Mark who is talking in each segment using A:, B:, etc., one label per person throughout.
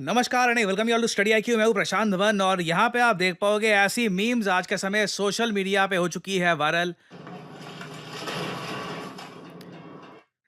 A: नमस्कार and welcome you all to study IQ. मैं हूं प्रशांत धवन और यहाँ पे आप देख पाओगे ऐसी मीम्स आज के समय सोशल मीडिया पे हो चुकी है वायरल।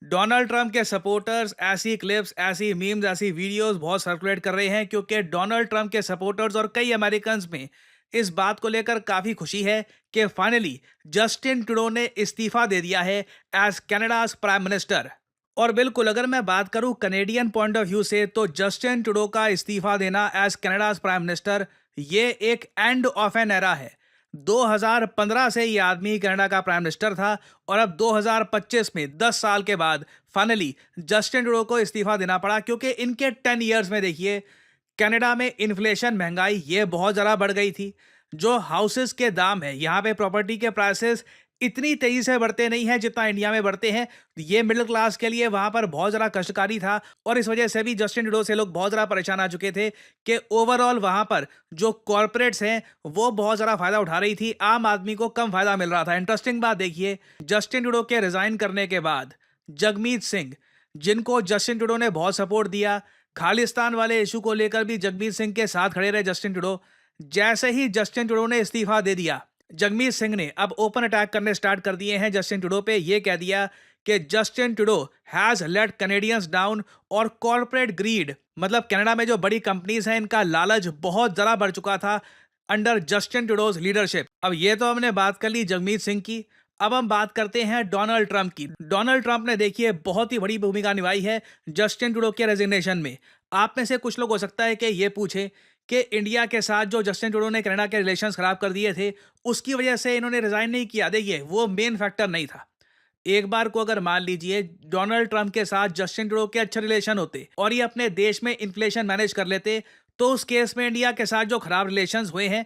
A: डोनाल्ड ट्रंप के सपोर्टर्स ऐसी क्लिप्स, ऐसी मीम्स, ऐसी वीडियोस बहुत सर्कुलेट कर रहे हैं क्योंकि डोनाल्ड ट्रंप के सपोर्टर्स और कई अमेरिकन्स में इस बात को लेकर काफी खुशी है कि फाइनली जस्टिन ट्रूडो ने इस्तीफा दे दिया है एज कनाडाज प्राइम मिनिस्टर। और बिल्कुल अगर मैं बात करूं कनेडियन पॉइंट ऑफ व्यू से तो जस्टिन ट्रूडो का इस्तीफा देना एज कनाडाज प्राइम मिनिस्टर ये एक एंड ऑफ एन एरा है। 2015 से ये आदमी कनाडा का प्राइम मिनिस्टर था और अब 2025 में 10 साल के बाद फाइनली जस्टिन ट्रूडो को इस्तीफा देना पड़ा क्योंकि इनके 10 इयर्स में देखिए कनाडा में इन्फ्लेशन, महंगाई ये बहुत ज़्यादा बढ़ गई थी। जो हाउसेस के दाम है, यहाँ पे प्रॉपर्टी के प्राइसेस इतनी तेजी से बढ़ते नहीं हैं जितना इंडिया में बढ़ते हैं। ये मिडिल क्लास के लिए वहाँ पर बहुत ज़्यादा कष्टकारी था और इस वजह से भी जस्टिन ट्रूडो से लोग बहुत ज़्यादा परेशान आ चुके थे कि ओवरऑल वहाँ पर जो कॉरपोरेट्स हैं वो बहुत ज़्यादा फायदा उठा रही थी, आम आदमी को कम फायदा मिल रहा था। इंटरेस्टिंग बात देखिए, जस्टिन ट्रूडो के रिजाइन करने के बाद जगमीत सिंह, जिनको जस्टिन ट्रूडो ने बहुत सपोर्ट दिया, खालिस्तान वाले इशू को लेकर भी जगमीत सिंह के साथ खड़े रहे जस्टिन ट्रूडो। जैसे ही जस्टिन ट्रूडो ने इस्तीफा दे दिया, जगमीत सिंह ने अब ओपन अटैक करने स्टार्ट कर दिए हैं जस्टिन ट्रूडो पे। ये कह दिया कि Justin Trudeau has let Canadians down और कॉर्पोरेट ग्रीड, मतलब कनाडा में जो बड़ी कंपनीज हैं इनका लालच बहुत ज़्यादा बढ़ चुका था अंडर जस्टिन ट्रूडोज लीडरशिप। अब ये तो हमने बात कर ली जगमीत सिंह की, अब हम बात करते हैं डोनाल्ड ट्रंप की। डोनाल्ड ट्रंप ने देखिए बहुत ही बड़ी भूमिका निभाई है जस्टिन ट्रूडो के रेजिग्नेशन में। आप में से कुछ लोग हो सकता है कि ये पूछें कि इंडिया के साथ जो जस्टिन ट्रूडो ने कनाडा के रिलेशंस खराब कर दिए थे उसकी वजह से इन्होंने रिजाइन नहीं किया। देखिए वो मेन फैक्टर नहीं था। एक बार को अगर मान लीजिए डोनाल्ड ट्रंप के साथ जस्टिन ट्रूडो के अच्छे रिलेशन होते और ये अपने देश में इन्फ्लेशन मैनेज कर लेते तो उस केस में इंडिया के साथ जो खराब रिलेशंस हुए हैं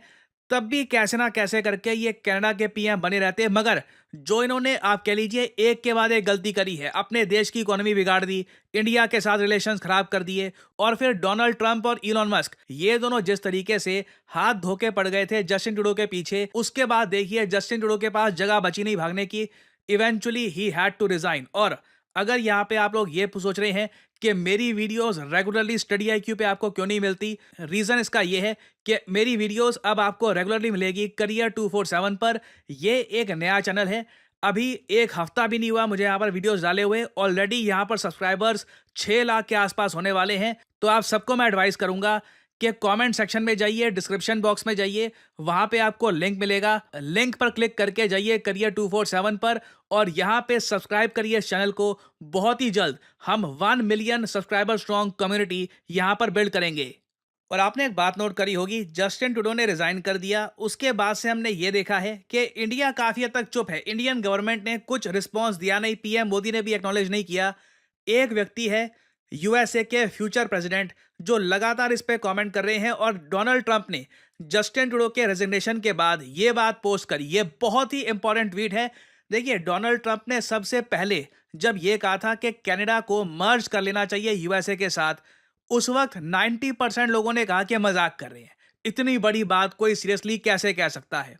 A: तब भी कैसे ना कैसे करके ये कनाडा के पीएम बने रहते। मगर जो इन्होंने आप कह लीजिए एक के बाद एक गलती करी है, अपने देश की इकोनॉमी बिगाड़ दी, इंडिया के साथ रिलेशंस खराब कर दिए और फिर डोनाल्ड ट्रंप और इलॉन मस्क ये दोनों जिस तरीके से हाथ धोके पड़ गए थे जस्टिन ट्रूडो के पीछे, उसके बाद देखिए जस्टिन ट्रूडो के पास जगह बची नहीं भागने की। इवेंचुअली ही हैड टू रिजाइन। और अगर यहाँ पे आप लोग ये सोच रहे हैं कि मेरी वीडियोस रेगुलरली स्टडी आईक्यू पे आपको क्यों नहीं मिलती, रीजन इसका ये है कि मेरी वीडियोस अब आपको रेगुलरली मिलेगी करियर 247 पर। ये एक नया चैनल है, अभी एक हफ्ता भी नहीं हुआ मुझे यहाँ पर वीडियोस डाले हुए, ऑलरेडी यहाँ पर सब्सक्राइबर्स 6 लाख के आसपास होने वाले हैं। तो आप सबको मैं एडवाइस करूंगा कि कमेंट सेक्शन में जाइए, डिस्क्रिप्शन बॉक्स में जाइए, वहां पे आपको लिंक मिलेगा, लिंक पर क्लिक करके जाइए करियर 247 पर और यहाँ पे सब्सक्राइब करिए इस चैनल को। बहुत ही जल्द हम 1 मिलियन सब्सक्राइबर स्ट्रॉन्ग कम्युनिटी यहाँ पर बिल्ड करेंगे। और आपने एक बात नोट करी होगी, जस्टिन ट्रूडो ने रिजाइन कर दिया, उसके बाद से हमने ये देखा है कि इंडिया काफी हद तक चुप है। इंडियन गवर्नमेंट ने कुछ रिस्पॉन्स दिया नहीं, पीएम मोदी ने भी एक्नॉलेज नहीं किया। एक व्यक्ति है यूएसए के फ्यूचर प्रेसिडेंट जो लगातार इस पे कमेंट कर रहे हैं और डोनाल्ड ट्रंप ने जस्टिन ट्रूडो के रेजिग्नेशन के बाद ये बात पोस्ट करी। ये बहुत ही इंपॉर्टेंट ट्वीट है। देखिए डोनाल्ड ट्रंप ने सबसे पहले जब ये कहा था कि कनाडा को मर्ज कर लेना चाहिए यूएसए के साथ, उस वक्त 90% लोगों ने कहा कि मजाक कर रहे हैं, इतनी बड़ी बात कोई सीरियसली कैसे कह सकता है।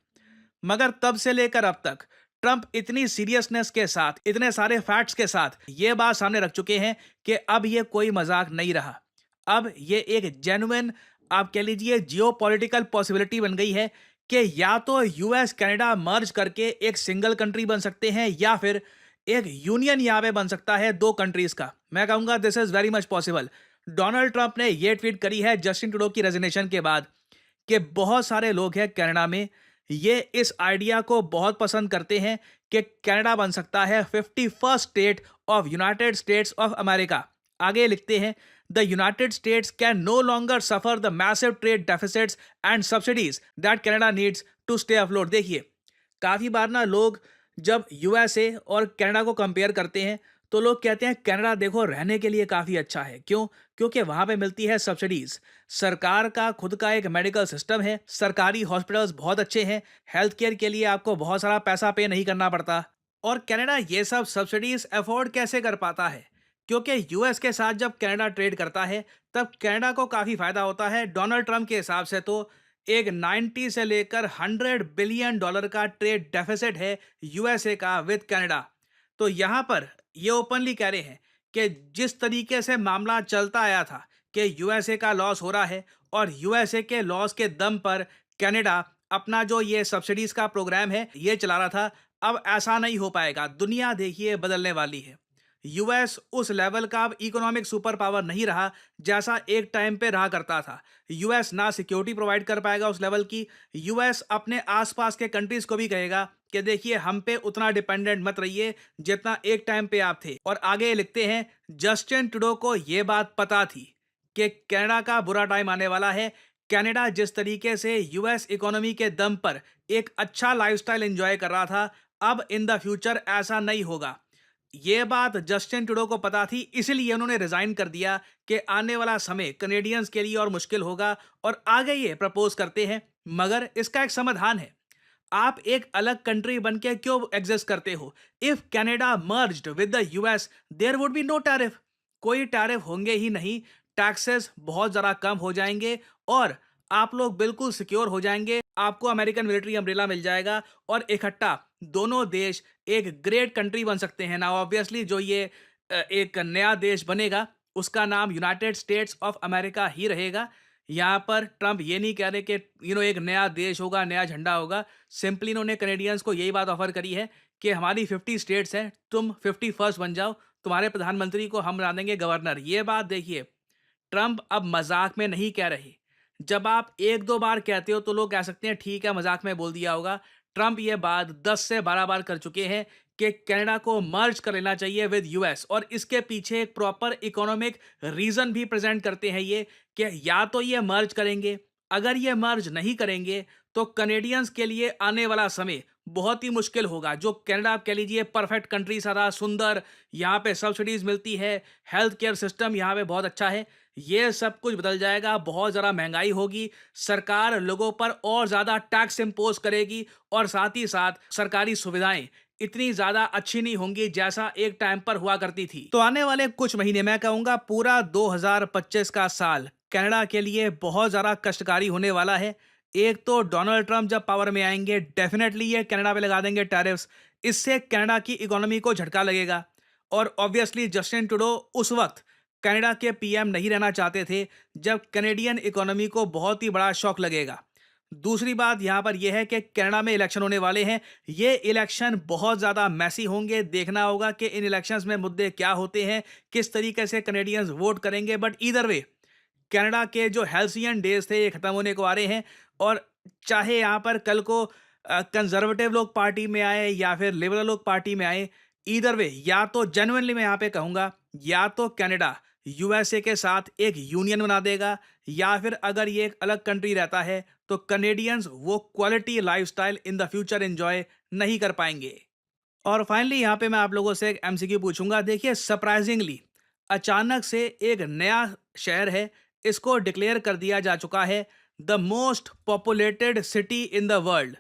A: मगर तब से लेकर अब तक ट्रंप इतनी सीरियसनेस के साथ, इतने सारे फैक्ट्स के साथ ये बात सामने रख चुके हैं कि अब ये कोई मजाक नहीं रहा। अब ये एक जेन्युइन, आप कह लीजिए जियोपॉलिटिकल पॉसिबिलिटी बन गई है कि या तो यूएस कनाडा मर्ज करके एक सिंगल कंट्री बन सकते हैं या फिर एक यूनियन यहाँ पे बन सकता है दो कंट्रीज का। मैं कहूंगा this is very much possible. Donald Trump ने ये ट्वीट करी है जस्टिन ट्रूडो की रेजिग्नेशन के बाद कि बहुत सारे लोग हैं कनाडा में, ये इस आइडिया को बहुत पसंद करते हैं कि कनाडा बन सकता है 51st state of United States of America. आगे लिखते हैं, the United States can no longer suffer the massive trade deficits and subsidies that Canada needs to stay afloat. देखिए काफी बार ना लोग जब यूएसए और कनाडा को कंपेयर करते हैं तो लोग कहते हैं कनाडा देखो रहने के लिए काफी अच्छा है। क्यों? क्योंकि वहां पे मिलती है सब्सिडीज, सरकार का खुद का एक मेडिकल सिस्टम है, सरकारी हॉस्पिटल्स बहुत अच्छे हैं, हेल्थ केयर के लिए आपको बहुत सारा पैसा पे नहीं करना पड़ता। और कनाडा ये सब सब्सिडीज अफोर्ड कैसे कर पाता है? क्योंकि यूएस के साथ जब कनाडा ट्रेड करता है तब कनाडा को काफी फायदा होता है। डोनाल्ड ट्रंप के हिसाब से तो एक 90 से लेकर 100 बिलियन डॉलर का ट्रेड डेफिसिट है यूएसए का विद कनाडा। तो यहां पर ये ओपनली कह रहे हैं कि जिस तरीके से मामला चलता आया था कि यूएसए का लॉस हो रहा है और यूएसए के लॉस के दम पर कनाडा अपना जो ये सब्सिडीज का प्रोग्राम है ये चला रहा था। अब ऐसा नहीं हो पाएगा। दुनिया देखिए बदलने वाली है। यूएस उस लेवल का अब इकोनॉमिक सुपर पावर नहीं रहा जैसा एक टाइम पे रहा करता था। यूएस ना सिक्योरिटी प्रोवाइड कर पाएगा उस लेवल की। यूएस अपने आसपास के कंट्रीज को भी कहेगा कि देखिए हम पे उतना डिपेंडेंट मत रहिए जितना एक टाइम पे आप थे। और आगे लिखते हैं, जस्टिन ट्रूडो को यह बात पता थी कि कनाडा का बुरा टाइम आने वाला है। कनाडा जिस तरीके से यूएस इकोनॉमी के दम पर एक अच्छा लाइफस्टाइल एंजॉय कर रहा था, अब इन द फ्यूचर ऐसा नहीं होगा। ये बात जस्टिन ट्रूडो को पता थी, इसलिए उन्होंने रिजाइन कर दिया कि आने वाला समय कनेडियंस के लिए और मुश्किल होगा। और आगे ये प्रपोज करते हैं, मगर इसका एक समाधान है। आप एक अलग कंट्री बन के क्यों एग्जिस्ट करते हो? If Canada merged with the US there would be no tariff. कोई टैरिफ होंगे ही नहीं। टैक्सेस बहुत ज़रा कम हो जाएंगे और आप लोग बिल्कुल सिक्योर हो जाएंगे। आपको अमेरिकन मिलिट्री अम्ब्रेला मिल जाएगा और इकट्ठा दोनों देश एक ग्रेट कंट्री बन सकते हैं ना। ऑब्वियसली जो ये एक नया देश बनेगा उसका नाम यूनाइटेड स्टेट्स ऑफ अमेरिका ही रहेगा। यहाँ पर ट्रंप ये नहीं कह रहे कि एक नया देश होगा, नया झंडा होगा। सिंपली इन्होंने कनेडियंस को यही बात ऑफर करी है कि हमारी 50 स्टेट्स हैं, तुम 51st बन जाओ, तुम्हारे प्रधानमंत्री को हम बना देंगे गवर्नर। ये बात देखिए, ट्रंप अब मजाक में नहीं कह रहे। जब आप एक दो बार कहते हो तो लोग कह सकते हैं ठीक है मजाक में बोल दिया होगा। ट्रंप ये बात 10 से 12 बार कर चुके हैं कि कनाडा को मर्ज कर लेना चाहिए विद यूएस। और इसके पीछे एक प्रॉपर इकोनॉमिक रीजन भी प्रेजेंट करते हैं ये, कि या तो ये मर्ज करेंगे, अगर ये मर्ज नहीं करेंगे तो कनेडियंस के लिए आने वाला समय बहुत ही मुश्किल होगा। जो कनाडा आप कह लीजिए परफेक्ट कंट्री, सारा सुंदर, यहाँ पे सब्सिडीज मिलती है, हेल्थ केयर सिस्टम यहाँ पे बहुत अच्छा है, ये सब कुछ बदल जाएगा। बहुत ज़्यादा महंगाई होगी, सरकार लोगों पर और ज़्यादा टैक्स इम्पोज करेगी और साथ ही साथ सरकारी सुविधाएं इतनी ज़्यादा अच्छी नहीं होंगी जैसा एक टाइम पर हुआ करती थी। तो आने वाले कुछ महीने, मैं कहूँगा पूरा 2025 का साल कनाडा के लिए बहुत ज़्यादा कष्टकारी होने वाला है। एक तो डोनाल्ड ट्रंप जब पावर में आएंगे डेफिनेटली ये कनाडा पे लगा देंगे टैरिफ्स। इससे कनाडा की इकोनॉमी को झटका लगेगा। और ऑब्वियसली जस्टिन ट्रूडो उस वक्त कनाडा के पीएम नहीं रहना चाहते थे जब कनेडियन इकोनॉमी को बहुत ही बड़ा शॉक लगेगा। दूसरी बात यहाँ पर यह है कि कनाडा में इलेक्शन होने वाले हैं। ये इलेक्शन बहुत ज़्यादा मैसी होंगे। देखना होगा कि इन इलेक्शंस में मुद्दे क्या होते हैं, किस तरीके से कनेडियंस वोट करेंगे। बट ईदर वे कनाडा के जो हेल्सियन डेज थे ये खत्म होने को आ रहे हैं। और चाहे यहाँ पर कल को कंजर्वेटिव लोग पार्टी में आए या फिर लिबरल लोग पार्टी में आए, ईदर वे या तो जेन्युइनली मैं यहाँ पे कहूँगा, या तो कनाडा यूएसए के साथ एक यूनियन बना देगा, या फिर अगर ये एक अलग कंट्री रहता है तो कनेडियंस वो quality lifestyle in the future enjoy नहीं कर पाएंगे। और फाइनली यहाँ पे मैं आप लोगों से एक एमसीक्यू पूछूंगा। देखिए सरप्राइजिंगली अचानक से एक नया शहर है, इसको डिक्लेयर कर दिया जा चुका है the most populated city in the world.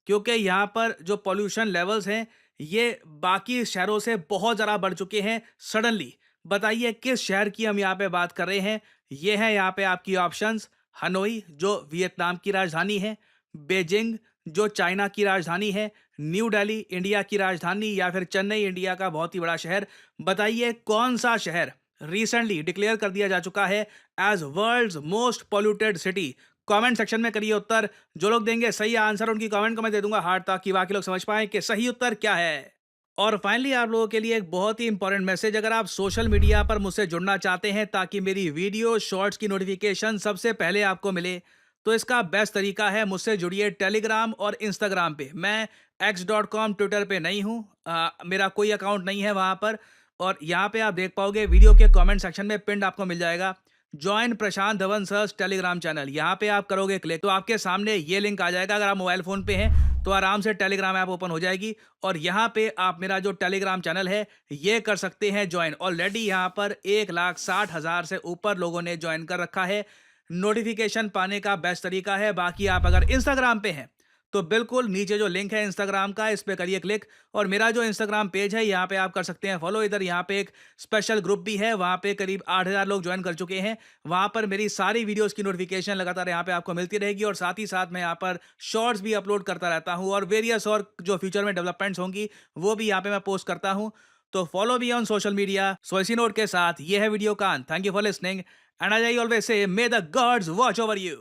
A: क्योंकि यहाँ पर जो पॉल्यूशन लेवल्स हैं ये बाकी शहरों से बहुत ज़्यादा बढ़ चुके हैं सडनली। बताइए किस शहर की हम यहाँ पे बात कर रहे हैं। ये है यहाँ पे आपकी ऑप्शंस। हनोई जो वियतनाम की राजधानी है, बेजिंग जो चाइना की राजधानी है, न्यू दिल्ली इंडिया की राजधानी, या फिर चेन्नई इंडिया का बहुत ही बड़ा शहर। बताइए कौन सा शहर रिसेंटली डिक्लेयर कर दिया जा चुका है as world's most polluted city. Comment section में करिए उत्तर। जो लोग देंगे सही आंसर उनकी कमेंट को मैं दे दूंगा हार्ट, ताकि बाकी लोग समझ पाएं कि सही उत्तर क्या है। और फाइनली आप लोगों के लिए एक बहुत ही इंपॉर्टेंट मैसेज, अगर आप सोशल मीडिया पर मुझसे जुड़ना चाहते हैं ताकि मेरी वीडियो शॉर्ट्स की नोटिफिकेशन सबसे पहले आपको मिले, तो इसका बेस्ट तरीका है मुझसे जुड़िए टेलीग्राम और इंस्टाग्राम पे। मैं x.com ट्विटर पे नहीं हूँ, मेरा कोई अकाउंट नहीं है वहाँ पर। और यहाँ पे आप देख पाओगे वीडियो के कमेंट सेक्शन में पिंड आपको मिल जाएगा जॉइन प्रशांत धवन सर्स टेलीग्राम चैनल। यहाँ पे आप करोगे क्लिक तो आपके सामने ये लिंक आ जाएगा। अगर आप मोबाइल फ़ोन पे हैं तो आराम से टेलीग्राम ऐप ओपन हो जाएगी और यहाँ पे आप मेरा जो टेलीग्राम चैनल है ये कर सकते हैं ज्वाइन। ऑलरेडी यहाँ पर 1,60,000 से ऊपर लोगों ने ज्वाइन कर रखा है। नोटिफिकेशन पाने का बेस्ट तरीका है। बाकी आप अगर इंस्टाग्राम पे हैं तो बिल्कुल नीचे जो लिंक है इंस्टाग्राम का, इस पे करिए क्लिक और मेरा जो इंस्टाग्राम पेज है यहाँ पे आप कर सकते हैं फॉलो। इधर यहाँ पे एक स्पेशल ग्रुप भी है, वहाँ पे करीब 8,000 लोग ज्वाइन कर चुके हैं। वहाँ पर मेरी सारी वीडियोस की नोटिफिकेशन लगातार यहाँ पे आपको मिलती रहेगी और साथ ही साथ मैं यहाँ पर शॉर्ट्स भी अपलोड करता रहता हूँ और वेरियस और जो फ्यूचर में डेवलपमेंट्स होंगी वो भी यहाँ पे मैं पोस्ट करता हूँ। तो follow me on social media. So इसी नोट के साथ ये है वीडियो का अंत। Thank you for listening and I always say may the gods watch over you.